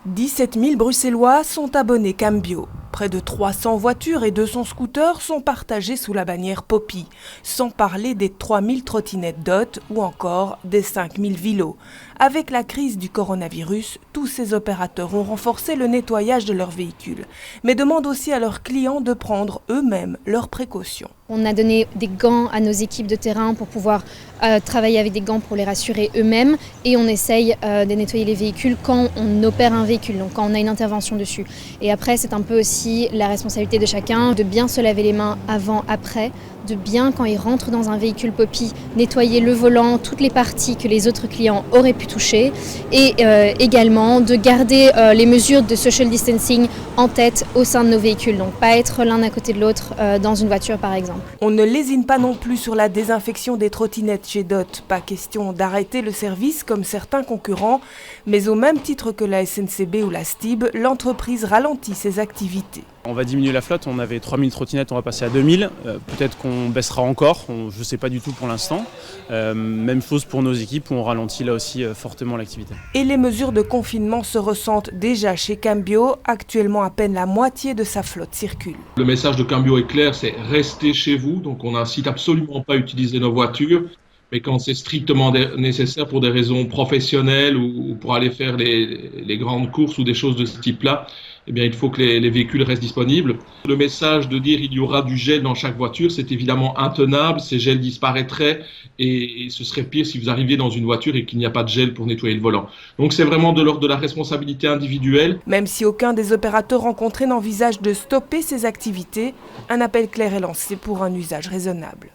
17 000 Bruxellois sont abonnés Cambio. Près de 300 voitures et 200 scooters sont partagés sous la bannière Poppy, sans parler des 3 000 trottinettes DOT ou encore des 5 000 vélos. Avec la crise du coronavirus, tous ces opérateurs ont renforcé le nettoyage de leurs véhicules, mais demandent aussi à leurs clients de prendre eux-mêmes leurs précautions. On a donné des gants à nos équipes de terrain pour pouvoir travailler avec des gants pour les rassurer eux-mêmes et on essaye de nettoyer les véhicules quand on opère un véhicule, donc quand on a une intervention dessus. Et après, c'est un peu aussi la responsabilité de chacun de bien se laver les mains avant, après, de bien, quand ils rentrent dans un véhicule Poppy, nettoyer le volant, toutes les parties que les autres clients auraient pu toucher et également de garder les mesures de social distancing en tête au sein de nos véhicules, donc pas être l'un à côté de l'autre dans une voiture par exemple. On ne lésine pas non plus sur la désinfection des trottinettes chez DOT. Pas question d'arrêter le service comme certains concurrents, mais au même titre que la SNCB ou la STIB, l'entreprise ralentit ses activités. On va diminuer la flotte, on avait 3000 trottinettes, on va passer à 2000, peut-être qu'on baissera encore, je ne sais pas du tout pour l'instant. Même chose pour nos équipes où on ralentit là aussi fortement l'activité. Et les mesures de confinement se ressentent déjà chez Cambio, actuellement à peine la moitié de sa flotte circule. Le message de Cambio est clair, c'est restez chez vous, donc on n'incite absolument pas à utiliser nos voitures. Mais quand c'est strictement nécessaire pour des raisons professionnelles ou pour aller faire les grandes courses ou des choses de ce type-là, eh bien, il faut que les véhicules restent disponibles. Le message de dire il y aura du gel dans chaque voiture, c'est évidemment intenable. Ces gels disparaîtraient et ce serait pire si vous arriviez dans une voiture et qu'il n'y a pas de gel pour nettoyer le volant. Donc c'est vraiment de l'ordre de la responsabilité individuelle. Même si aucun des opérateurs rencontrés n'envisage de stopper ces activités, un appel clair est lancé pour un usage raisonnable.